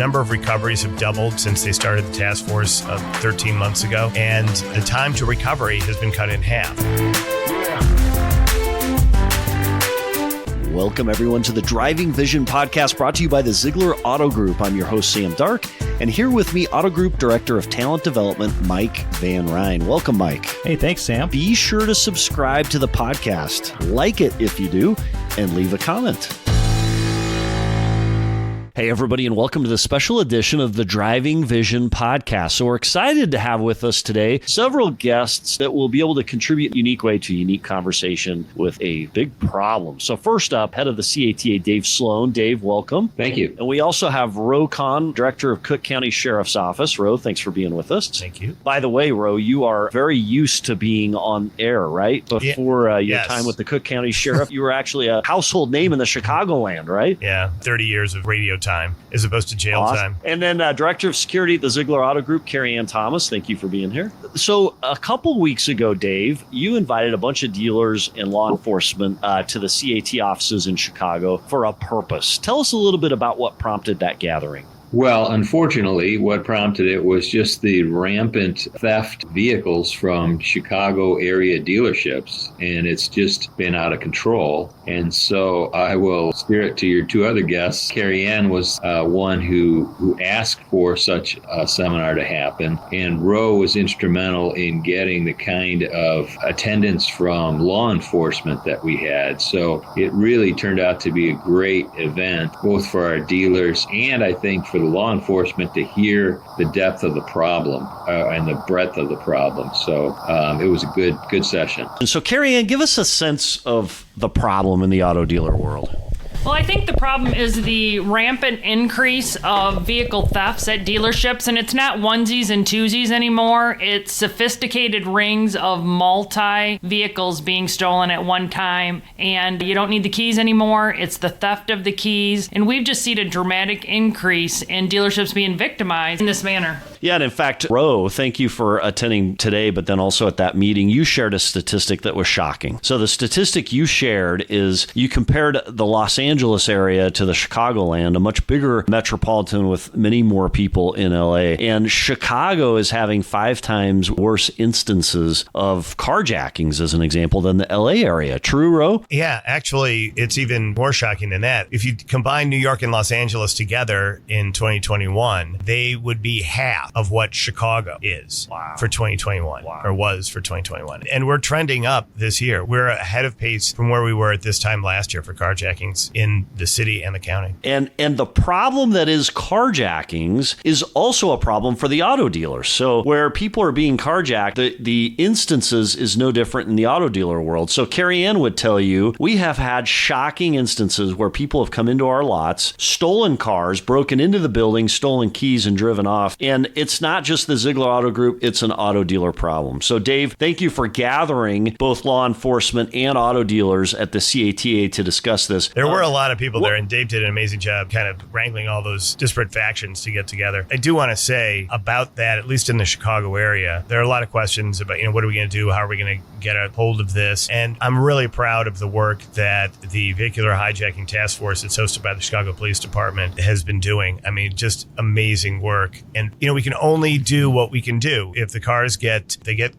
number of recoveries have doubled since they started the task force 13 months ago, and the time to recovery has been cut in half. Welcome, everyone, to the Driving Vision podcast brought to you by the Zeigler Auto Group. I'm your host, Sam Dark, and here with me, Auto Group Director of Talent Development, Mike Van Ryn. Welcome, Mike. Hey, thanks, Sam. Be sure to subscribe to the podcast, like it if you do, and leave a comment. Hey, everybody, and welcome to the special edition of the Driving Vision podcast. So we're excited to have with us today several guests that will be able to contribute in a unique way to a unique conversation with a big problem. So first up, head of the CATA, Dave Sloan. Dave, welcome. Thank you. And we also have Ro Khan, Director of Cook County Sheriff's Office. Ro, thanks for being with us. Thank you. By the way, Ro, you are very used to being on air, right? Before your time with the Cook County Sheriff, you were actually a household name in the Chicagoland, right? Yeah, 30 years of radio time as opposed to jail time. And then Director of Security at the Zeigler Auto Group, Carrie Ann Thomas. Thank you for being here. So a couple weeks ago, Dave, you invited a bunch of dealers and law enforcement to the CAT offices in Chicago for a purpose. Tell us a little bit about what prompted that gathering. Well, unfortunately, what prompted it was just the rampant theft vehicles from Chicago area dealerships, and it's just been out of control. And so I will steer it to your two other guests. Carrie Ann was one who asked for such a seminar to happen, and Ro was instrumental in getting the kind of attendance from law enforcement that we had. So it really turned out to be a great event, both for our dealers and I think for the law enforcement to hear the depth of the problem and the breadth of the problem. So it was a good session. And so, Carrie Ann, give us a sense of the problem in the auto dealer world. Well, I think the problem is the rampant increase of vehicle thefts at dealerships, and it's not onesies and twosies anymore. It's sophisticated rings of multi-vehicles being stolen at one time, and you don't need the keys anymore. It's the theft of the keys, and we've just seen a dramatic increase in dealerships being victimized in this manner. Yeah, and in fact, Ro, thank you for attending today, but then also at that meeting, you shared a statistic that was shocking. So the statistic you shared is you compared the Los Angeles area to the Chicagoland, a much bigger metropolitan with many more people in LA. And Chicago is having 5 times worse instances of carjackings, as an example, than the LA area. True, Ro? Yeah, actually, it's even more shocking than that. If you combine New York and Los Angeles together in 2021, they would be half of what Chicago is for 2021, or was for 2021. And we're trending up this year. We're ahead of pace from where we were at this time last year for carjackings in the city and the county. And the problem that is carjackings is also a problem for the auto dealers. So where people are being carjacked, the instances is no different in the auto dealer world. So Carrie Ann would tell you, we have had shocking instances where people have come into our lots, stolen cars, broken into the building, stolen keys, and driven off. And it's not just the Zeigler Auto Group, it's an auto dealer problem. So Dave, thank you for gathering both law enforcement and auto dealers at the CATA to discuss this. There were a lot of people there, and Dave did an amazing job kind of wrangling all those disparate factions to get together. I do want to say about that, at least in the Chicago area, there are a lot of questions about, what are we going to do? How are we going to get a hold of this? And I'm really proud of the work that the Vehicular Hijacking Task Force that's hosted by the Chicago Police Department has been doing. I mean, just amazing work. And, we can only do what we can do. If the cars get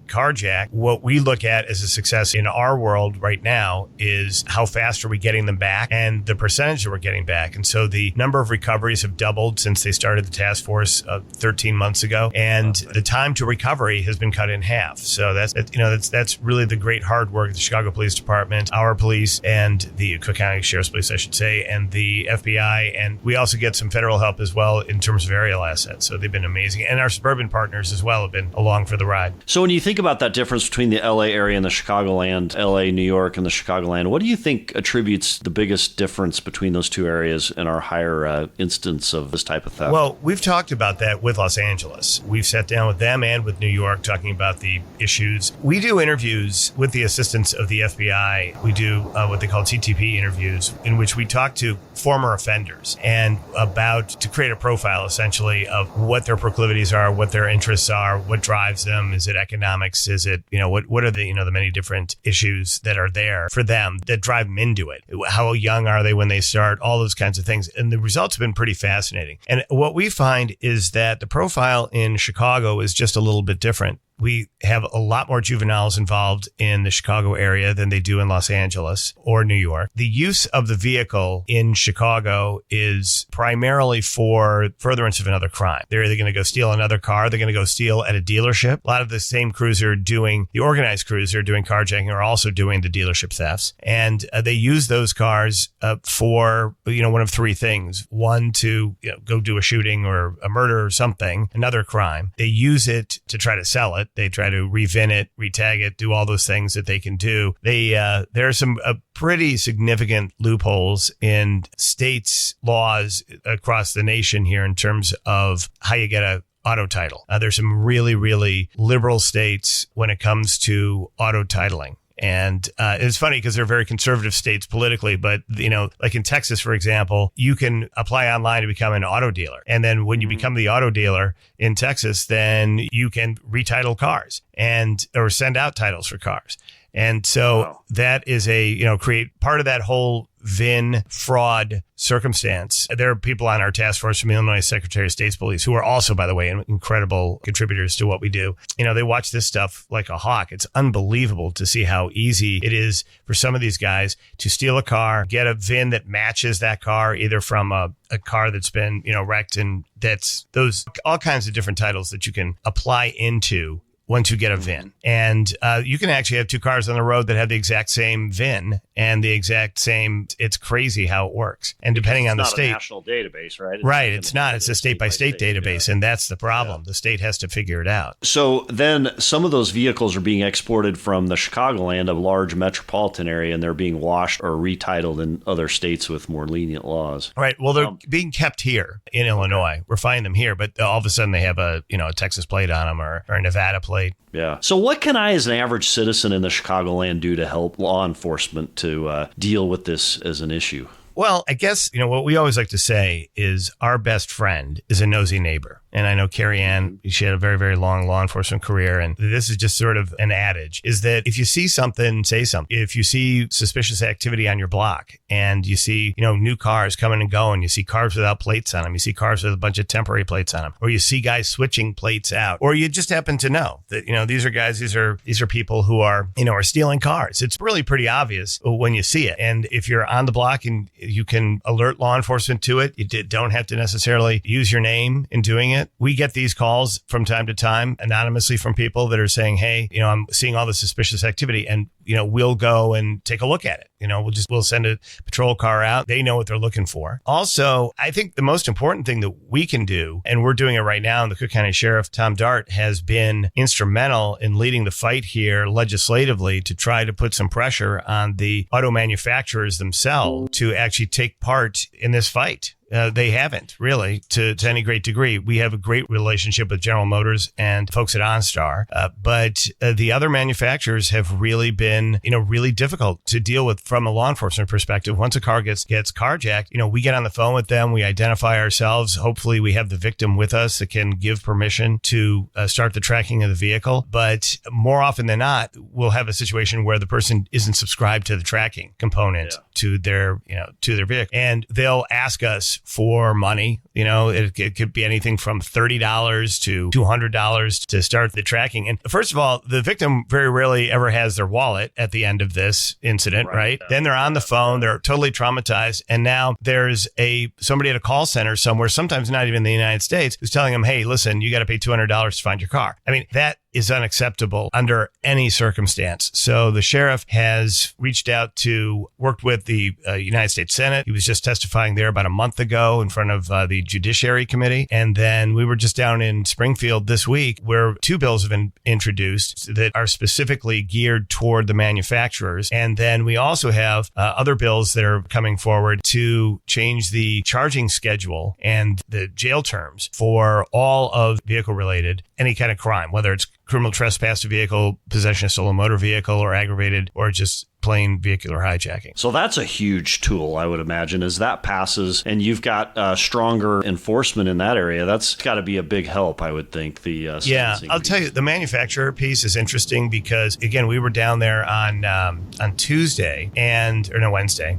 carjacked, what we look at as a success in our world right now is how fast are we getting them back and the percentage that we're getting back. And so the number of recoveries have doubled since they started the task force 13 months ago, and the time to recovery has been cut in half. So that's really the great hard work of the Chicago Police Department, our police, and the Cook County Sheriff's Police, I should say, and the FBI. And we also get some federal help as well in terms of aerial assets. So they've been amazing. And our suburban partners as well have been along for the ride. So when you think about that difference between the LA area and the Chicagoland, LA, New York, and the Chicagoland, what do you think attributes the biggest difference between those two areas and our higher instance of this type of theft? Well, we've talked about that with Los Angeles. We've sat down with them and with New York talking about the issues. We do interviews with the assistance of the FBI. We do what they call TTP interviews, in which we talk to former offenders and to create a profile essentially of what their proclivity proclivities are, what their interests are, what drives them. Is it economics? Is it, what are the, the many different issues that are there for them that drive them into it? How young are they when they start? All those kinds of things. And the results have been pretty fascinating. And what we find is that the profile in Chicago is just a little bit different. We have a lot more juveniles involved in the Chicago area than they do in Los Angeles or New York. The use of the vehicle in Chicago is primarily for furtherance of another crime. They're either going to go steal another car, they're going to go steal at a dealership. A lot of the same crews are doing, the organized crews are doing carjacking, are also doing the dealership thefts. And they use those cars for, one of three things. One, to go do a shooting or a murder or something, another crime. They use it to try to sell it. They try to revin it, retag it, do all those things that they can do. There are some pretty significant loopholes in states' laws across the nation here in terms of how you get a auto title. There's some really, really liberal states when it comes to auto titling. And it's funny because they're very conservative states politically, but, like in Texas, for example, you can apply online to become an auto dealer. And then when you become the auto dealer in Texas, then you can retitle cars or send out titles for cars. And so that is create part of that whole VIN fraud circumstance. There are people on our task force from the Illinois Secretary of State's Police who are also, by the way, incredible contributors to what we do. They watch this stuff like a hawk. It's unbelievable to see how easy it is for some of these guys to steal a car, get a VIN that matches that car, either from a car that's been, wrecked, and that's those all kinds of different titles that you can apply into once you get a VIN. And you can actually have two cars on the road that have the exact same VIN and the exact same. It's crazy how it works. And depending on the state. It's not a national database, right? Right. It's not. It's a state-by-state database. Yeah. And that's the problem. Yeah. The state has to figure it out. So then some of those vehicles are being exported from the Chicagoland, a large metropolitan area, and they're being washed or retitled in other states with more lenient laws. Right. Well, they're being kept here in Illinois. We're finding them here, but all of a sudden they have a Texas plate on them or a Nevada plate. Yeah. So what can I, as an average citizen in the Chicagoland, do to help law enforcement to deal with this as an issue? Well, I guess, what we always like to say is our best friend is a nosy neighbor. And I know Carrie Ann, she had a very, very long law enforcement career. And this is just sort of an adage, is that if you see something, say something. If you see suspicious activity on your block and you see, new cars coming and going, you see cars without plates on them, you see cars with a bunch of temporary plates on them, or you see guys switching plates out, or you just happen to know that, these are guys, these are people who are stealing cars. It's really pretty obvious when you see it. And if you're on the block and you can alert law enforcement to it, you don't have to necessarily use your name in doing it. We get these calls from time to time anonymously from people that are saying, hey, I'm seeing all this suspicious activity, and, we'll go and take a look at it. We'll send a patrol car out. They know what they're looking for. Also, I think the most important thing that we can do, and we're doing it right now, and the Cook County Sheriff, Tom Dart, has been instrumental in leading the fight here legislatively to try to put some pressure on the auto manufacturers themselves to actually take part in this fight. They haven't really to any great degree. We have a great relationship with General Motors and folks at OnStar, but the other manufacturers have really been, really difficult to deal with from a law enforcement perspective. Once a car gets carjacked, we get on the phone with them, we identify ourselves. Hopefully we have the victim with us that can give permission to start the tracking of the vehicle. But more often than not, we'll have a situation where the person isn't subscribed to the tracking component to their vehicle, and they'll ask us for money. It could be anything from $30 to $200 to start the tracking. And first of all, the victim very rarely ever has their wallet at the end of this incident, right? Then they're on the phone, they're totally traumatized. And now there's somebody at a call center somewhere, sometimes not even in the United States, who's telling them, hey, listen, you got to pay $200 to find your car. I mean, that is unacceptable under any circumstance. So the sheriff has reached out to work with the United States Senate. He was just testifying there about a month ago in front of the Judiciary Committee. And then we were just down in Springfield this week where two bills have been introduced that are specifically geared toward the manufacturers. And then we also have other bills that are coming forward to change the charging schedule and the jail terms for all of vehicle-related, any kind of crime, whether it's criminal trespass to vehicle, possession of stolen motor vehicle, or aggravated, or just plain vehicular hijacking. So that's a huge tool, I would imagine, as that passes and you've got stronger enforcement in that area. That's got to be a big help, I would think. Yeah, I'll tell you, the manufacturer piece is interesting because, again, we were down there on Tuesday Wednesday.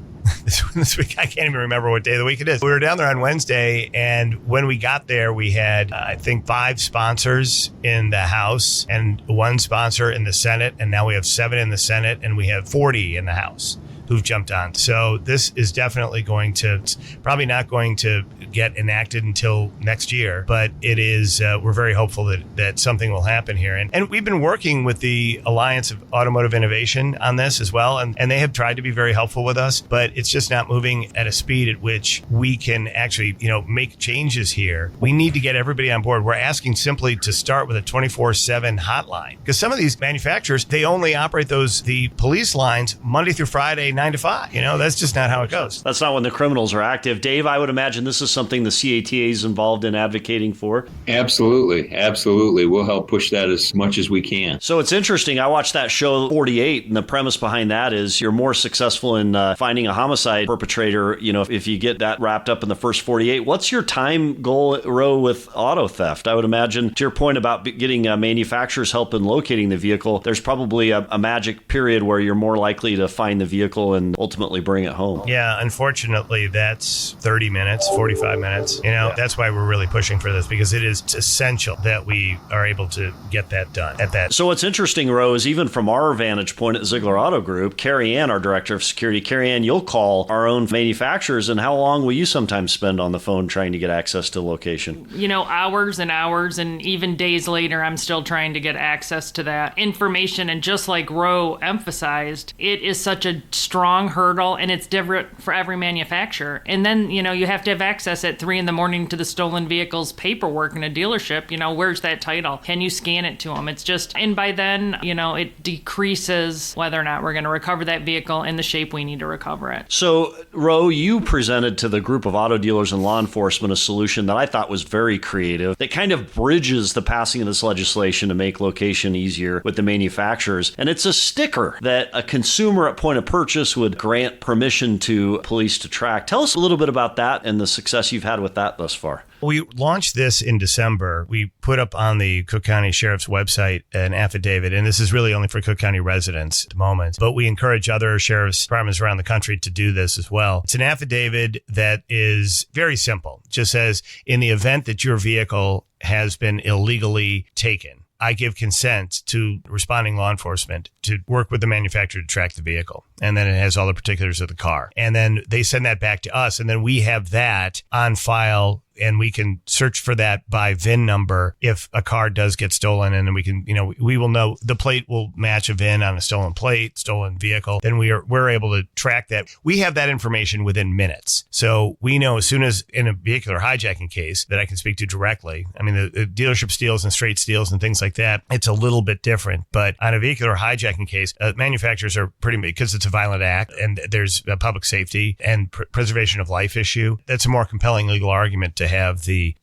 This week, I can't even remember what day of the week it is. We were down there on Wednesday, and when we got there, we had, I think, 5 sponsors in the House and 1 sponsor in the Senate, and now we have 7 in the Senate, and we have 40 in the House who've jumped on. So this is definitely probably not going to get enacted until next year, but it is, we're very hopeful that something will happen here. And we've been working with the Alliance of Automotive Innovation on this as well, and they have tried to be very helpful with us, but it's just not moving at a speed at which we can actually, make changes here. We need to get everybody on board. We're asking simply to start with a 24/7 hotline, because some of these manufacturers, they only operate the police lines Monday through Friday, 9 to 5. That's just not how it goes. That's not when the criminals are active. Dave, I would imagine this is something the CATA is involved in advocating for. Absolutely. We'll help push that as much as we can. So it's interesting. I watched that show 48, and the premise behind that is you're more successful in finding a homicide perpetrator, if you get that wrapped up in the first 48. What's your time goal, Ro, with auto theft? I would imagine, to your point about getting manufacturers help in locating the vehicle, there's probably a magic period where you're more likely to find the vehicle and ultimately bring it home. Yeah, unfortunately, that's 30 minutes, 45 minutes. That's why we're really pushing for this, because it is essential that we are able to get that done at that. So what's interesting, Ro, is even from our vantage point at Zeigler Auto Group, Carrie Ann, our director of security, Carrie Ann, you'll call our own manufacturers, and how long will you sometimes spend on the phone trying to get access to location? Hours and hours, and even days later, I'm still trying to get access to that information. And just like Ro emphasized, it is such a strong hurdle, and it's different for every manufacturer. And then, you have to have access at 3 a.m. to the stolen vehicle's paperwork in a dealership. Where's that title? Can you scan it to them? It's just, and by then, it decreases whether or not we're going to recover that vehicle in the shape we need to recover it. So, Ro, you presented to the group of auto dealers and law enforcement a solution that I thought was very creative, that kind of bridges the passing of this legislation to make location easier with the manufacturers. And it's a sticker that a consumer at point of purchase would grant permission to police to track. Tell us a little bit about that and the success you've had with that thus far. We launched this in December. We put up on the Cook County Sheriff's website an affidavit, and this is really only for Cook County residents at the moment, but we encourage other sheriff's departments around the country to do this as well. It's an affidavit that is very simple. It just says, in the event that your vehicle has been illegally taken, I give consent to responding law enforcement to work with the manufacturer to track the vehicle. And then it has all the particulars of the car. And then they send that back to us. And then we have that on file, and we can search for that by VIN number if a car does get stolen. And then we can, we will know the plate will match a VIN on a stolen plate, stolen vehicle. Then we're able to track that. We have that information within minutes. So we know as soon as in a vehicular hijacking case that I can speak to directly. I mean, the dealership steals and straight steals and things like that, it's a little bit different. But on a vehicular hijacking case, manufacturers are pretty, because it's a violent act and there's a public safety and preservation of life issue. That's a more compelling legal argument to have the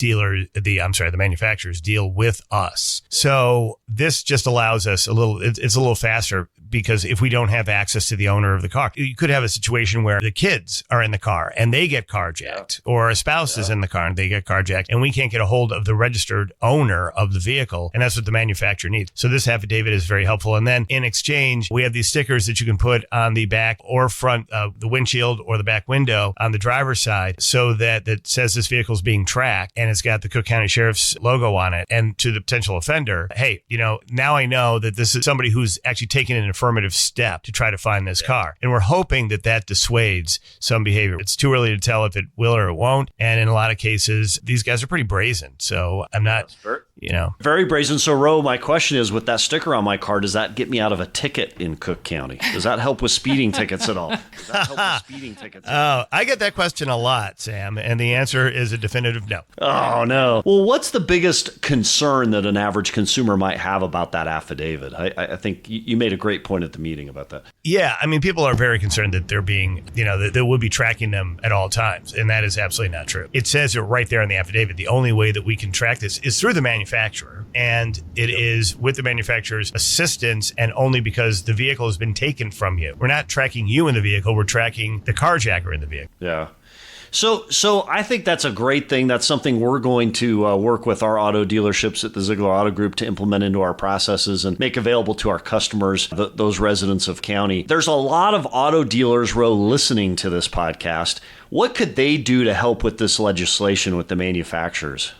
manufacturers deal with us. So this just allows us it's a little faster, because if we don't have access to the owner of the car, you could have a situation where the kids are in the car and they get carjacked, or a spouse is in the car and they get carjacked, and we can't get a hold of the registered owner of the vehicle. And that's what the manufacturer needs. So this affidavit is very helpful. And then in exchange, we have these stickers that you can put on the back or front of the windshield or the back window on the driver's side, so that says this vehicle is being tracked, and it's got the Cook County Sheriff's logo on it. And to the potential offender, hey, now I know that this is somebody who's actually taking an affirmative step to try to find this car. And we're hoping that dissuades some behavior. It's too early to tell if it will or it won't. And in a lot of cases, these guys are pretty brazen. So I'm not, Very brazen. So, Ro, my question is, with that sticker on my car, does that get me out of a ticket in Cook County? Does that help with speeding tickets at all? I get that question a lot, Sam. And the answer is a definitive no. Oh, no. Well, what's the biggest concern that an average consumer might have about that affidavit? I think you made a great point at the meeting about that. Yeah. I mean, people are very concerned that they're being, that they will be tracking them at all times. And that is absolutely not true. It says it right there in the affidavit. The only way that we can track this is through the manufacturer. manufacturer, and it is with the manufacturer's assistance and only because the vehicle has been taken from you. We're not tracking you in the vehicle, we're tracking the carjacker in the vehicle. Yeah. So I think that's a great thing. That's something we're going to work with our auto dealerships at the Zeigler Auto Group to implement into our processes and make available to our customers, those residents of county. There's a lot of auto dealers, Ro, listening to this podcast. What could they do to help with this legislation with the manufacturers?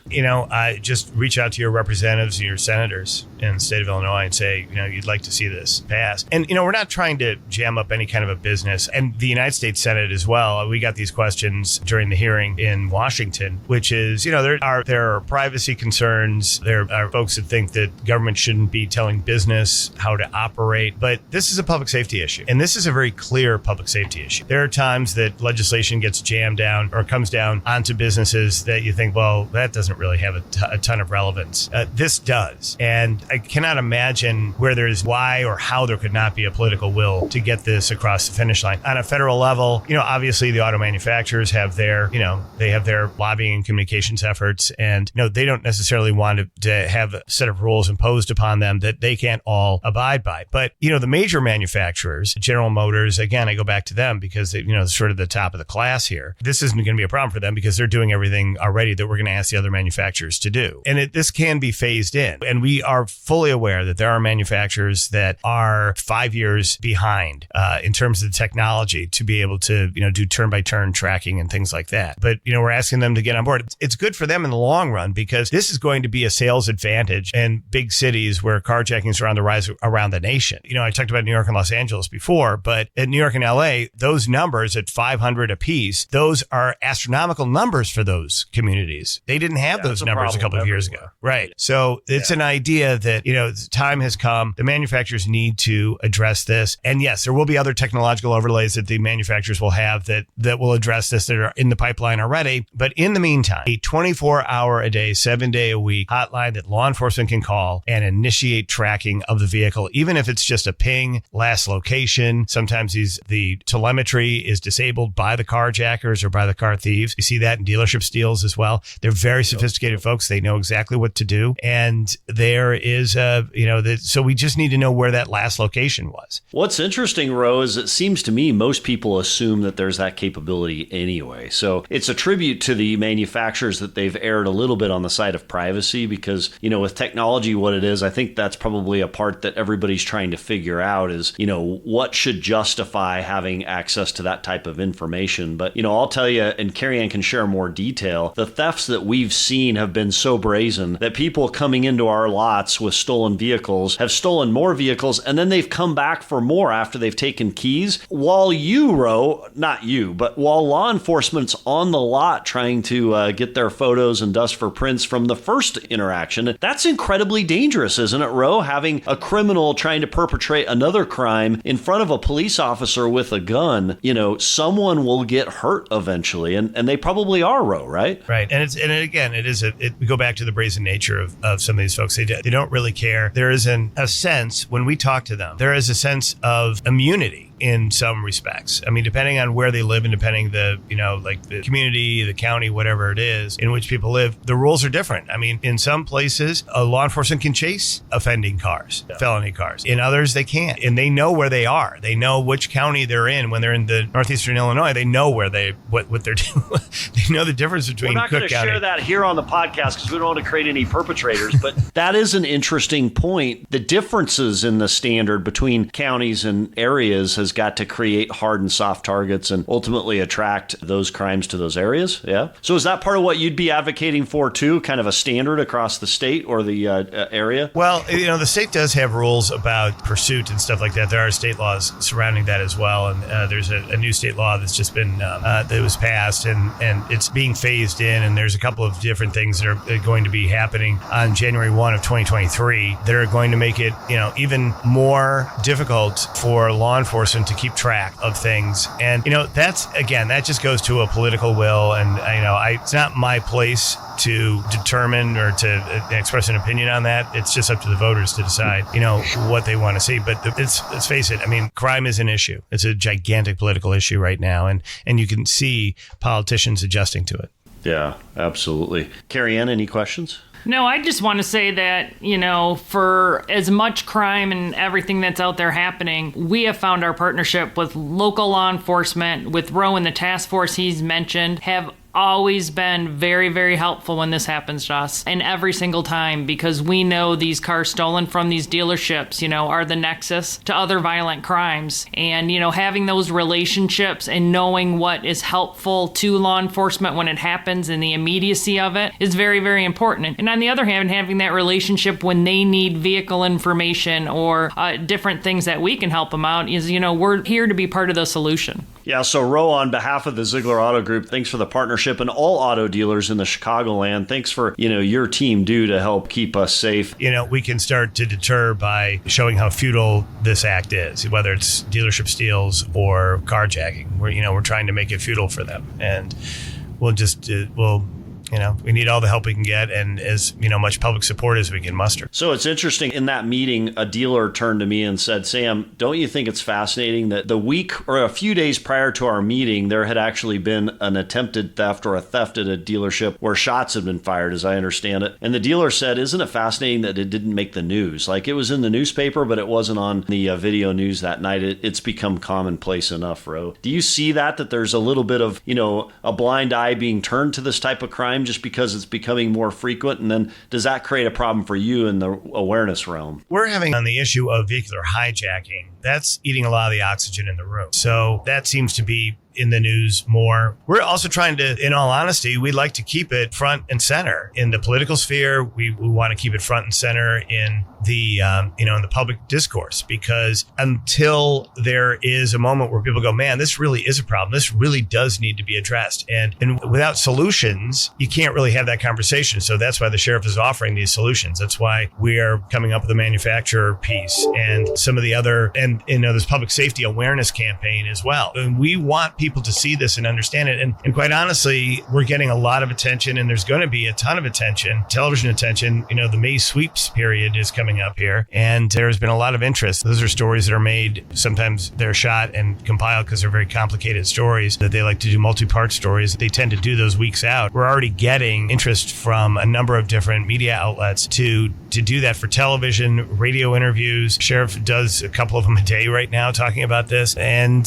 Just reach out to your representatives and your senators in the state of Illinois and say, you'd like to see this passed. And, we're not trying to jam up any kind of a business. And the United States Senate as well. We got these questions during the hearing in Washington, which is, there are privacy concerns. There are folks that think that government shouldn't be telling business how to operate. But this is a public safety issue. And this is a very clear public safety issue. There are times that legislation gets jammed down or comes down onto businesses that you think, well, that doesn't really have a ton of relevance. This does. And I cannot imagine where there is why or how there could not be a political will to get this across the finish line. On a federal level, obviously the auto manufacturers have their, they have their lobbying and communications efforts, and they don't necessarily want to have a set of rules imposed upon them that they can't all abide by. But, the major manufacturers, General Motors, again, I go back to them because they, sort of the top of the class here. This isn't going to be a problem for them because they're doing everything already that we're going to ask the other manufacturers to do. And this can be phased in. And we are fully aware that there are manufacturers that are 5 years behind in terms of the technology to be able to, do turn-by-turn tracking and things like that. But, we're asking them to get on board. It's good for them in the long run because this is going to be a sales advantage in big cities where carjackings are on the rise around the nation. I talked about New York and Los Angeles before, but in New York and LA, those numbers at 500 apiece, those are astronomical numbers for those communities. They didn't have those numbers a couple of years ago. Right. So it's an idea that, the time has come. The manufacturers need to address this. And yes, there will be other technological overlays that the manufacturers will have that will address this that are in the pipeline already. But in the meantime, a 24-hour-a-day, 7-day-a-week hotline that law enforcement can call and initiate tracking of the vehicle, even if it's just a ping, last location. Sometimes the telemetry is disabled by the carjackers or by the car thieves. You see that in dealership steals as well. They're very sophisticated folks. They know exactly what to do. And there is, so we just need to know where that last location was. What's interesting, Ro, is it seems to me most people assume that there's that capability anyway. So it's a tribute to the manufacturers that they've erred a little bit on the side of privacy because, with technology, what it is, I think that's probably a part that everybody's trying to figure out is, what should justify having access to that type of information. But, I'll tell you, and Carrie Ann can share more detail, the thefts that we've seen have been so brazen that people coming into our lots with stolen vehicles have stolen more vehicles, and then they've come back for more after they've taken keys. While not you, but while law enforcement's on the lot trying to get their photos and dust for prints from the first interaction, that's incredibly dangerous, isn't it, Ro? Having a criminal trying to perpetrate another crime in front of a police officer with a gun, someone will get hurt eventually, and they probably are, Ro, right? Right. And we go back to the brazen nature of some of these folks. They don't really care. There is a sense when we talk to them, there is a sense of immunity in some respects. I mean, depending on where they live and depending the community, the county, whatever it is in which people live, the rules are different. I mean, in some places, law enforcement can chase offending cars, felony cars. In others, they can't. And they know where they are. They know which county they're in. When they're in the northeastern Illinois, they know what they're doing. They know the difference between Cook County. We're not going to share that here on the podcast because we don't want to create any perpetrators, but that is an interesting point. The differences in the standard between counties and areas has got to create hard and soft targets and ultimately attract those crimes to those areas. Yeah. So is that part of what you'd be advocating for too? Kind of a standard across the state or the area? Well, the state does have rules about pursuit and stuff like that. There are state laws surrounding that as well. And there's a new state law that's just been, that was passed and it's being phased in. And there's a couple of different things that are going to be happening on January 1 of 2023 that are going to make it, even more difficult for law enforcement to keep track of things. And, that just goes to a political will. And, it's not my place to determine or to express an opinion on that. It's just up to the voters to decide, what they want to see. But let's face it. I mean, crime is an issue. It's a gigantic political issue right now. And you can see politicians adjusting to it. Yeah, absolutely. Carrie Ann, any questions? No, I just want to say that, for as much crime and everything that's out there happening, we have found our partnership with local law enforcement, with Roe and the task force he's mentioned, have always been very, very helpful when this happens to us, and every single time, because we know these cars stolen from these dealerships, are the nexus to other violent crimes. And, having those relationships and knowing what is helpful to law enforcement when it happens and the immediacy of it is very, very important. And on the other hand, having that relationship when they need vehicle information or different things that we can help them out is, we're here to be part of the solution. Yeah, so Ro, on behalf of the Zeigler Auto Group, thanks for the partnership, and all auto dealers in the Chicagoland, thanks for, your team do to help keep us safe. We can start to deter by showing how futile this act is, whether it's dealership steals or carjacking. We're trying to make it futile for them, and we need all the help we can get and as much public support as we can muster. So it's interesting, in that meeting, a dealer turned to me and said, Sam, don't you think it's fascinating that the week or a few days prior to our meeting, there had actually been an attempted theft or a theft at a dealership where shots had been fired, as I understand it. And the dealer said, isn't it fascinating that it didn't make the news? Like, it was in the newspaper, but it wasn't on the video news that night. It's become commonplace enough, Ro. Do you see that there's a little bit of, a blind eye being turned to this type of crime just because it's becoming more frequent? And then does that create a problem for you in the awareness realm? We're having on the issue of vehicular hijacking, that's eating a lot of the oxygen in the room. So that seems to be in the news more. We're also trying to, in all honesty, we'd like to keep it front and center in the political sphere. We want to keep it front and center in the, in the public discourse, because until there is a moment where people go, man, this really is a problem. This really does need to be addressed. And without solutions, you can't really have that conversation. So that's why the sheriff is offering these solutions. That's why we are coming up with a manufacturer piece and some of the other, and this public safety awareness campaign as well. And we want people to see this and understand it. And quite honestly, we're getting a lot of attention, and there's going to be a ton of attention, television attention. The May sweeps period is coming up here, and there's been a lot of interest. Those are stories that are made. Sometimes they're shot and compiled because they're very complicated stories that they like to do multi-part stories. They tend to do those weeks out. We're already getting interest from a number of different media outlets to do that for television, radio interviews. Sheriff does a couple of them a day right now talking about this, and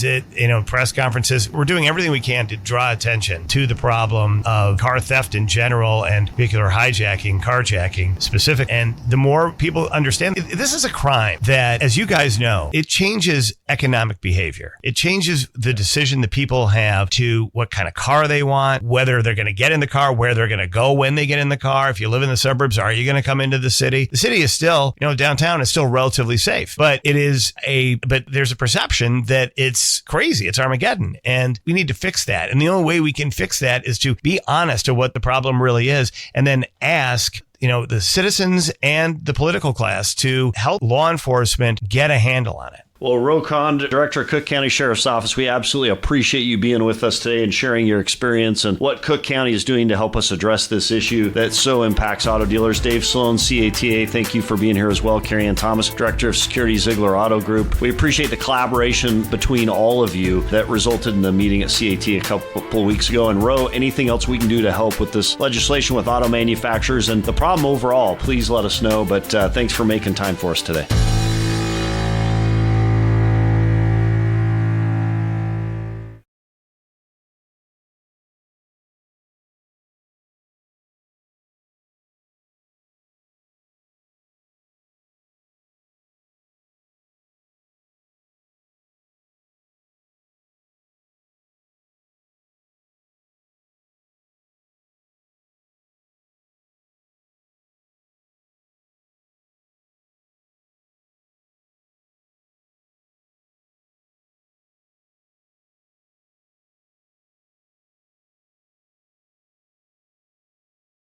press conferences. We're doing everything we can to draw attention to the problem of car theft in general and vehicular hijacking, carjacking specific. And the more people understand, this is a crime that, as you guys know, it changes economic behavior. It changes the decision that people have to what kind of car they want, whether they're going to get in the car, where they're going to go when they get in the car. If you live in the suburbs, are you going to come into the city? The city is still, downtown is still relatively safe, but but there's a perception that it's crazy. It's Armageddon. And we need to fix that. And the only way we can fix that is to be honest to what the problem really is, and then ask the citizens and the political class to help law enforcement get a handle on it. Well, Ro Khan, Director of Cook County Sheriff's Office, we absolutely appreciate you being with us today and sharing your experience and what Cook County is doing to help us address this issue that so impacts auto dealers. Dave Sloan, CATA, thank you for being here as well. Carrie Ann Thomas, Director of Security, Zeigler Auto Group. We appreciate the collaboration between all of you that resulted in the meeting at CAT a couple of weeks ago. And Ro, anything else we can do to help with this legislation with auto manufacturers and the problem overall, please let us know. But thanks for making time for us today.